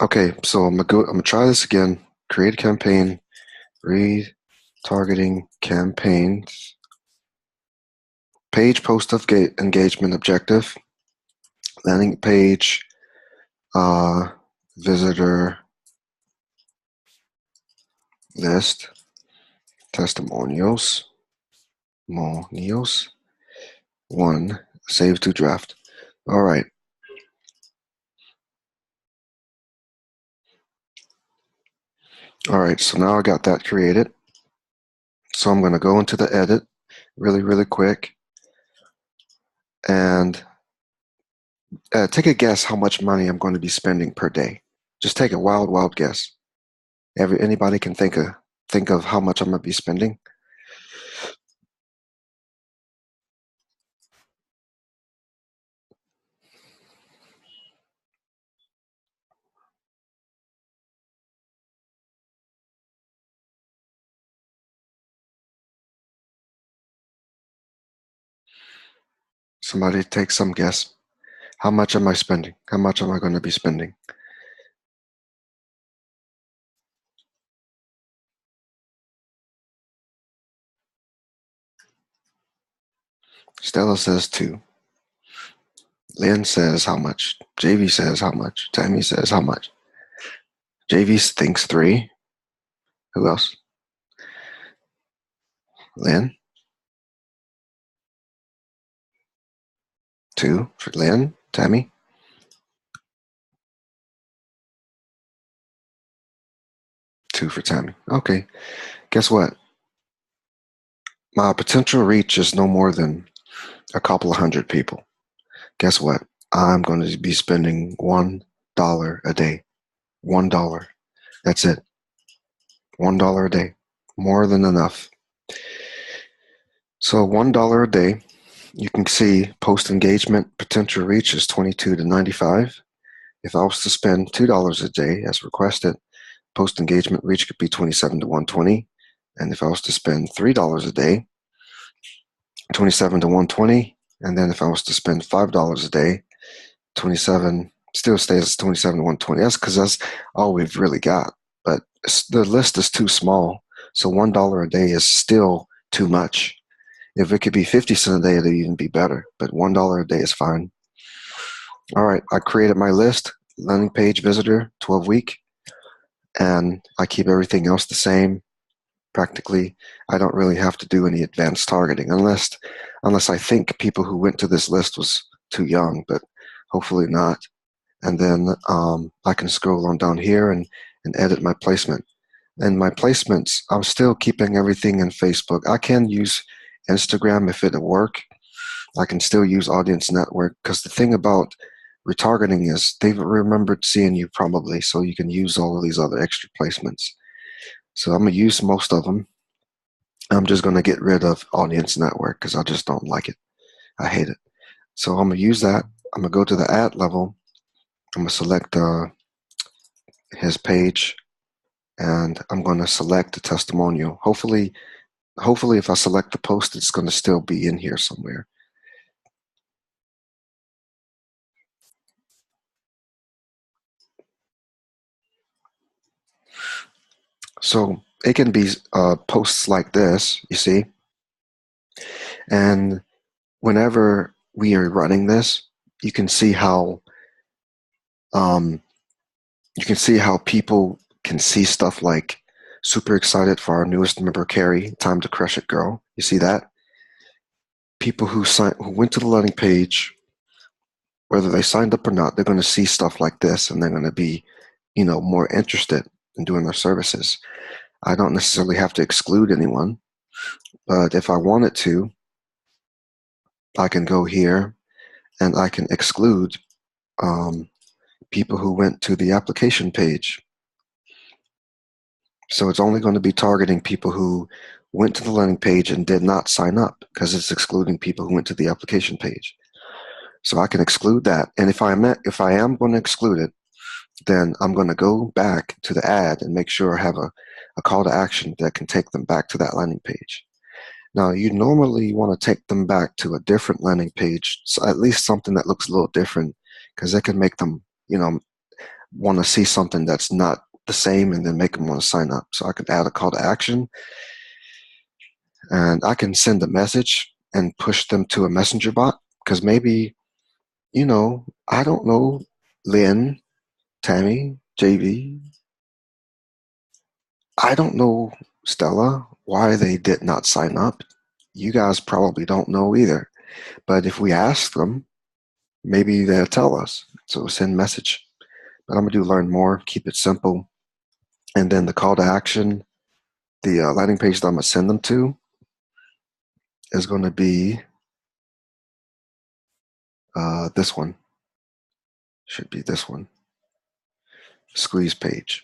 Okay, so I'm gonna try this again. Create a campaign, retargeting campaigns, page post of engagement objective, landing page, uh, visitor list, testimonials, one, save to draft. All right. All right, so now I got that created. So I'm gonna go into the edit really quick and take a guess how much money I'm going to be spending per day. Just take a wild guess. Anybody can think of how much I'm going to be spending. Somebody take some guess. How much am I spending? How much am I going to be spending? Stella says 2. Lynn says how much? JV says how much? Tammy says how much? JV thinks 3. Who else? Lynn? 2 for Lynn? Tammy? 2 for Tammy. Okay. Guess what? My potential reach is no more than a couple of hundred people. Guess what? I'm going to be spending $1 a day. $1. That's it. $1 a day. More than enough. So $1 a day, you can see post engagement potential reach is 22 to 95. If I was to spend $2 a day as requested, post engagement reach could be 27 to 120. And if I was to spend $3 a day, 27 to 120. And then if I was to spend $5 a day, 27 still stays 27 to 120. That's because that's all we've really got. But the list is too small. So $1 a day is still too much. If it could be 50 cents a day, it'd even be better. But $1 a day is fine. All right, I created my list, landing page visitor, 12-week, and I keep everything else the same. Practically, I don't really have to do any advanced targeting unless I think people who went to this list was too young, but hopefully not. And then I can scroll on down here and edit my placement. And my placements, I'm still keeping everything in Facebook. I can use Instagram if it'll work. I can still use Audience Network because the thing about retargeting is they've remembered seeing you probably, so you can use all of these other extra placements. So I'm going to use most of them. I'm just going to get rid of Audience Network because I just don't like it. I hate it. So I'm going to use that. I'm going to go to the ad level. I'm going to select his page, and I'm going to select the testimonial. Hopefully if I select the post, it's going to still be in here somewhere. So it can be posts like this, you see. And whenever we are running this, you can see how people can see stuff like super excited for our newest member, Carrie, time to crush it, girl. You see that? People who went to the landing page, whether they signed up or not, they're going to see stuff like this, and they're going to be, more interested in doing their services. I don't necessarily have to exclude anyone, but if I wanted to, I can go here and I can exclude people who went to the application page. So it's only going to be targeting people who went to the landing page and did not sign up because it's excluding people who went to the application page. So I can exclude that. And if I am going to exclude it, then I'm going to go back to the ad and make sure I have a call to action that can take them back to that landing page. Now, you normally want to take them back to a different landing page, so at least something that looks a little different, because that can make them, want to see something that's not the same and then make them want to sign up. So I could add a call to action, and I can send a message and push them to a messenger bot, because maybe, I don't know, Lynn, Tammy, JV, I don't know, Stella, why they did not sign up. You guys probably don't know either. But if we ask them, maybe they'll tell us. So send message. But I'm going to do learn more, keep it simple. And then the call to action, the landing page that I'm going to send them to is going to be this one. Should be this one. Squeeze page.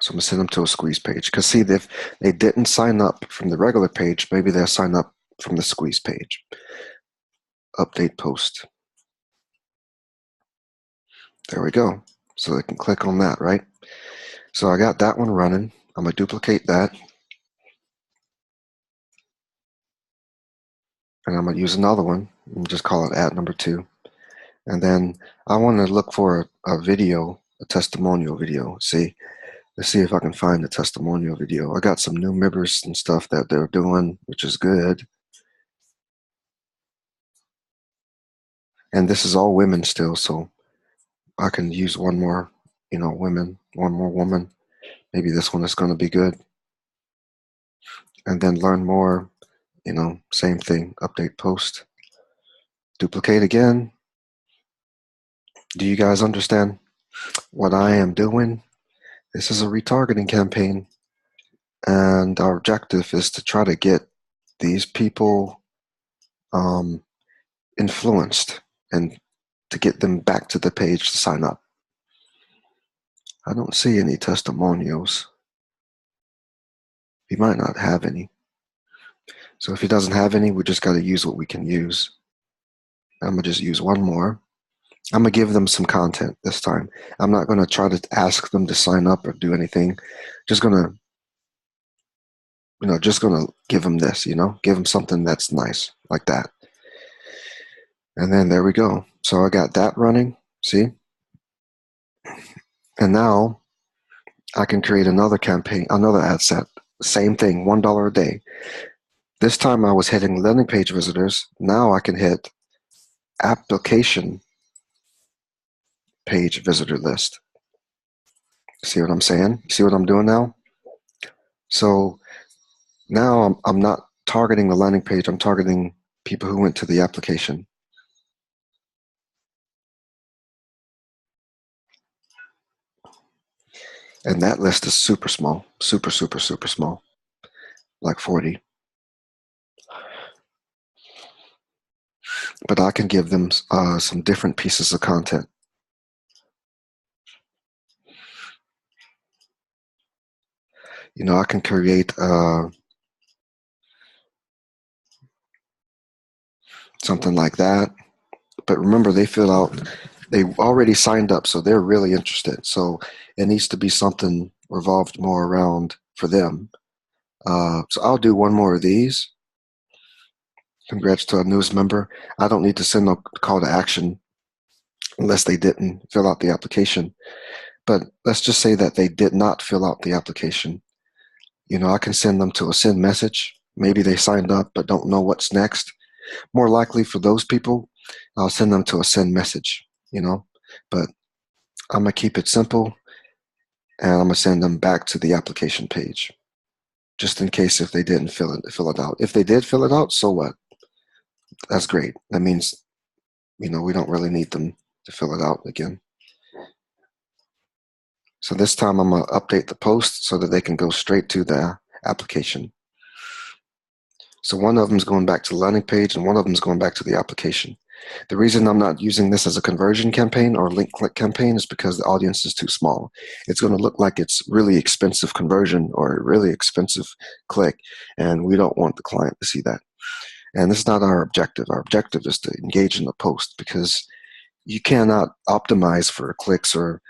So I'm going to send them to a squeeze page. Because see, if they didn't sign up from the regular page, maybe they'll sign up from the squeeze page. Update post. There we go. So they can click on that, right? So I got that one running. I'm going to duplicate that. And I'm going to use another one and just call it ad number 2. And then I want to look for a video, a testimonial video. Let's see if I can find the testimonial video. I got some new members and stuff that they're doing, which is good. And this is all women still, so I can use one more, one more woman. Maybe this one is going to be good. And then learn more, same thing, update post. Duplicate again. Do you guys understand what I am doing? This is a retargeting campaign, and our objective is to try to get these people influenced and to get them back to the page to sign up. I don't see any testimonials. He might not have any. So if he doesn't have any, we just got to use what we can use. I'm going to just use one more. I'm going to give them some content this time. I'm not going to try to ask them to sign up or do anything. Just going to give them this, give them something that's nice like that. And then there we go. So I got that running, see? And now I can create another campaign, another ad set. Same thing, $1 a day. This time I was hitting landing page visitors. Now I can hit application page visitor list. See what I'm saying? See what I'm doing now? So now I'm not targeting the landing page. I'm targeting people who went to the application. And that list is super small, super, super, super small, like 40. But I can give them some different pieces of content. I can create something like that. But remember, they already signed up, so they're really interested. So it needs to be something revolved more around for them. So I'll do one more of these. Congrats to our newest member. I don't need to send a call to action unless they didn't fill out the application. But let's just say that they did not fill out the application. I can send them to a send message. Maybe they signed up but don't know what's next. More likely for those people, I'll send them to a send message, But I'm going to keep it simple, and I'm going to send them back to the application page, just in case if they didn't fill it out. If they did fill it out, so what? That's great. That means, we don't really need them to fill it out again. So this time I'm going to update the post so that they can go straight to the application. So one of them is going back to the landing page and one of them is going back to the application. The reason I'm not using this as a conversion campaign or link click campaign is because the audience is too small. It's going to look like it's really expensive conversion or a really expensive click, and we don't want the client to see that. And this is not our objective. Our objective is to engage in the post, because you cannot optimize for clicks or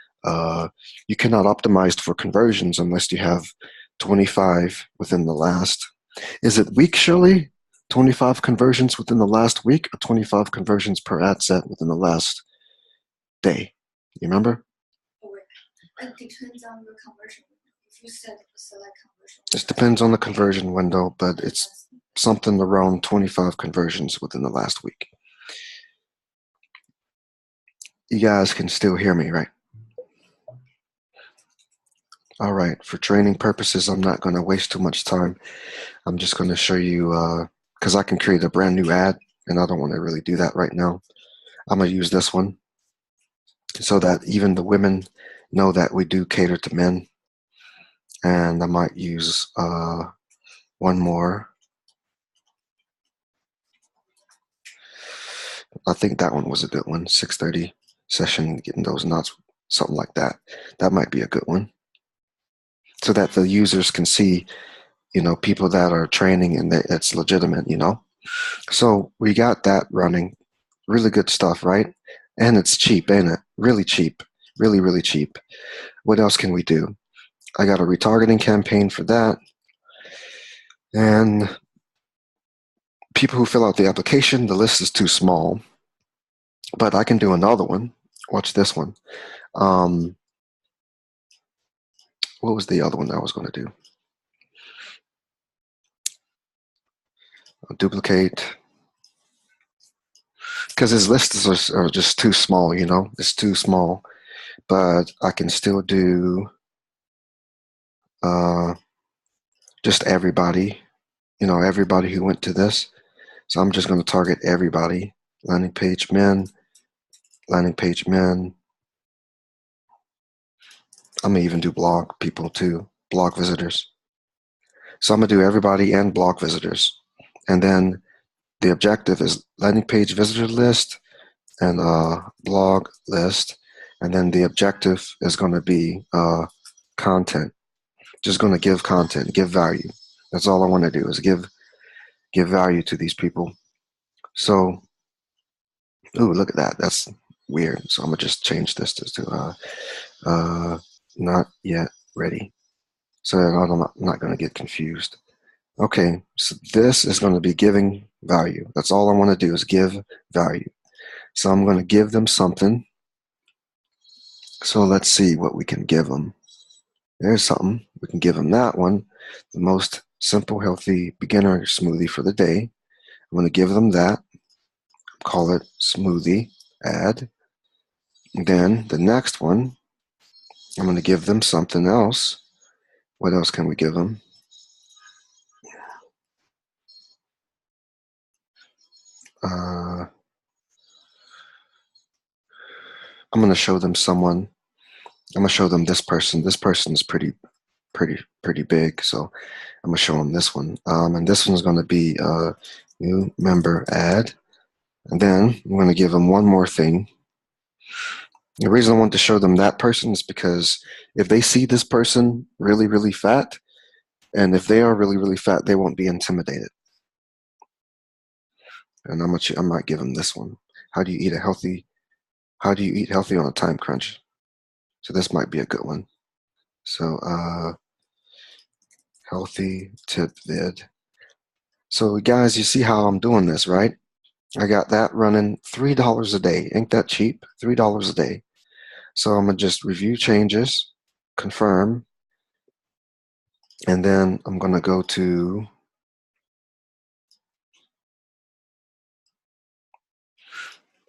you cannot optimize for conversions unless you have 25 within the last, is it week, Shirley? 25 conversions within the last week or 25 conversions per ad set within the last day. You remember? It depends on the conversion window. If you select conversion window. It depends on the conversion window, but it's something around 25 conversions within the last week. You guys can still hear me, right? All right, for training purposes, I'm not going to waste too much time. I'm just going to show you, because I can create a brand new ad, and I don't want to really do that right now. I'm going to use this one so that even the women know that we do cater to men. And I might use one more. I think that one was a good one. 6:30 session, getting those knots, something like that. That might be a good one, so that the users can see, people that are training and that it's legitimate, So we got that running. Really good stuff, right? And it's cheap, ain't it? Really cheap. Really, really cheap. What else can we do? I got a retargeting campaign for that. And people who fill out the application, the list is too small. But I can do another one. Watch this one. What was the other one I was going to do? I'll duplicate. Because his lists are just too small, It's too small. But I can still do just everybody, everybody who went to this. So I'm just going to target everybody. Landing page men, landing page men. I'm going to even do blog people too, blog visitors. So I'm going to do everybody and blog visitors. And then the objective is landing page visitor list and blog list. And then the objective is going to be content. Just going to give content, give value. That's all I want to do is give value to these people. So, ooh, look at that. That's weird. So I'm going to just change this to not yet ready. So that I'm not going to get confused. Okay, so this is going to be giving value. That's all I want to do is give value. So I'm going to give them something. So let's see what we can give them. There's something. We can give them that one. The most simple, healthy beginner smoothie for the day. I'm going to give them that. Call it smoothie ad. Then the next one, I'm going to give them something else. What else can we give them? I'm going to show them someone. I'm going to show them this person. This person is pretty big, so I'm going to show them this one. And this one's going to be a new member ad. And then I'm going to give them one more thing. The reason I want to show them that person is because if they see this person really, really fat, and if they are really, really fat, they won't be intimidated. And I might give them this one. How do you eat healthy on a time crunch? So this might be a good one. So healthy tip vid. So guys, you see how I'm doing this, right? I got that running $3 a day. Ain't that cheap? $3 a day. So I'm gonna just review changes, confirm, and then I'm gonna go to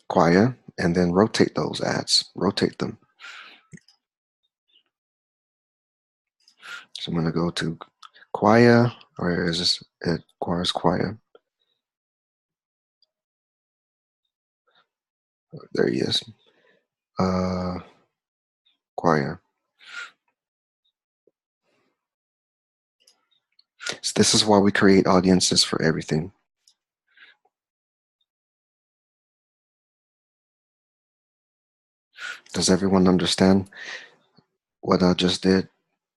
Quia and then rotate those ads, rotate them. So I'm gonna go to Quia, or is this it? Where's Quia? There he is. Quia. So this is why we create audiences for everything. Does everyone understand what I just did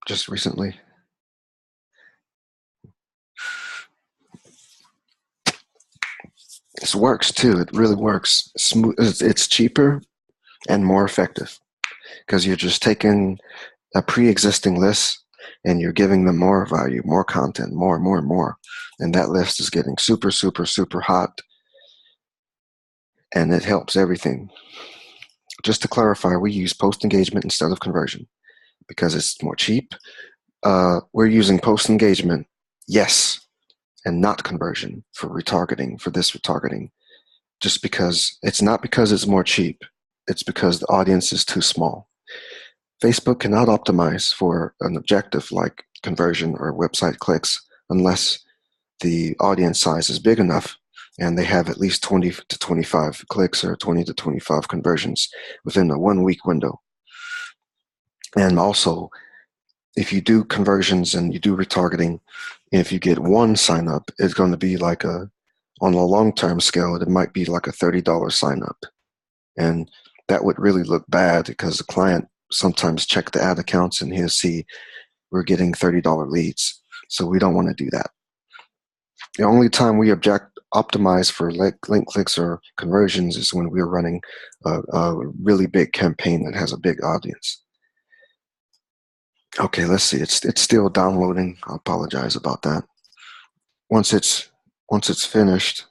just recently? This works too. It really works. Smooth. It's cheaper and more effective because you're just taking a pre-existing list and you're giving them more value, more content, more. and that list is getting super, super, super hot, and it helps everything. Just to clarify, we use post engagement instead of conversion because it's more cheap. We're using post engagement, yes, and not conversion for retargeting, for this retargeting, just because it's not because it's more cheap, it's because the audience is too small. Facebook cannot optimize for an objective like conversion or website clicks unless the audience size is big enough and they have at least 20 to 25 clicks or 20 to 25 conversions within a 1 week window. And also, if you do conversions and you do retargeting, if you get one sign up, it's going to be like on a long-term scale, it might be like a $30 sign up. And that would really look bad because the client sometimes check the ad accounts and he'll see we're getting $30 leads. So we don't want to do that. The only time we optimize for link clicks or conversions is when we're running a really big campaign that has a big audience. Okay, let's see. It's still downloading. I apologize about that. Once it's finished,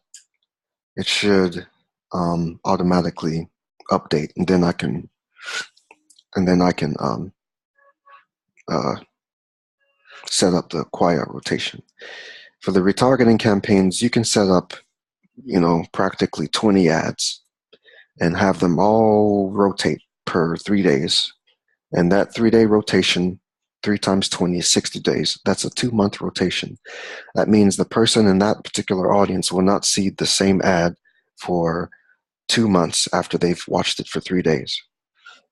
it should automatically update, and then I can set up the quiet rotation. For the retargeting campaigns, you can set up, practically 20 ads and have them all rotate per 3 days. And that 3-day rotation, 3 times 20 is 60 days. That's a 2-month rotation. That means the person in that particular audience will not see the same ad for 2 months after they've watched it for 3 days.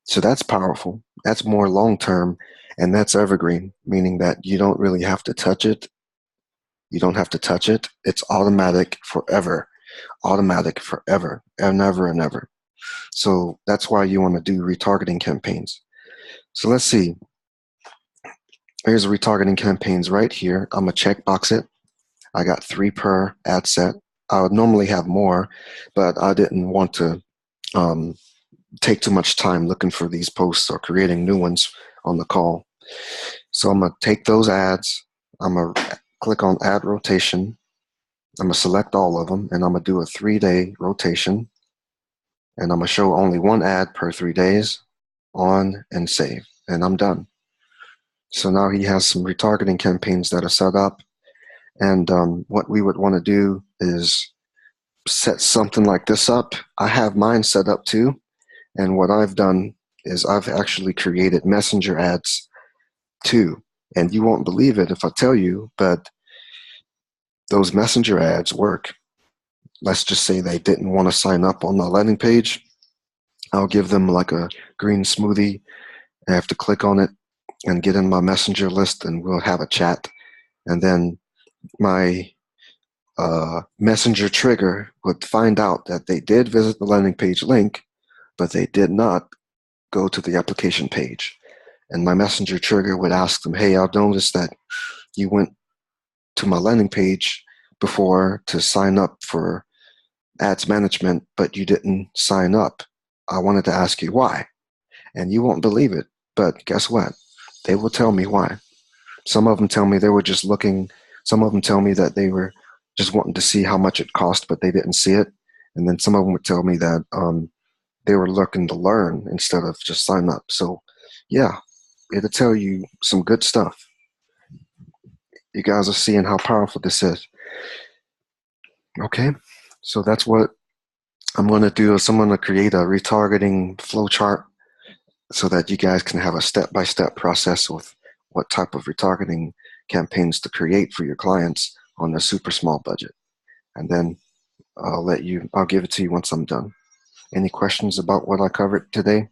So that's powerful. That's more long-term, and that's evergreen, meaning that you don't really have to touch it. You don't have to touch it. It's automatic forever. Automatic forever and ever and ever. So that's why you want to do retargeting campaigns. So let's see. Here's the retargeting campaigns right here. I'm going to checkbox it. I got 3 per ad set. I would normally have more, but I didn't want to take too much time looking for these posts or creating new ones on the call. So I'm going to take those ads. I'm going to click on ad rotation. I'm going to select all of them, and I'm going to do a 3-day rotation. And I'm going to show only 1 ad per 3 days, on and save. And I'm done. So now he has some retargeting campaigns that are set up. And what we would want to do is set something like this up. I have mine set up too. And what I've done is I've actually created messenger ads too. And you won't believe it if I tell you, but those messenger ads work. Let's just say they didn't want to sign up on the landing page. I'll give them like a green smoothie. I have to click on it and get in my messenger list, and we'll have a chat. And then my messenger trigger would find out that they did visit the landing page link, but they did not go to the application page. And my messenger trigger would ask them, hey, I've noticed that you went to my landing page before to sign up for ads management, but you didn't sign up. I wanted to ask you why. And you won't believe it, but guess what? They will tell me why. Some of them tell me they were just looking. Some of them tell me that they were just wanting to see how much it cost, but they didn't see it. And then some of them would tell me that they were looking to learn instead of just sign up. So yeah, it'll tell you some good stuff. You guys are seeing how powerful this is. Okay, so that's what I'm going to do. Is I'm going to create a retargeting flowchart so that you guys can have a step-by-step process with what type of retargeting campaigns to create for your clients on a super small budget. And then I'll give it to you once I'm done. Any questions about what I covered today?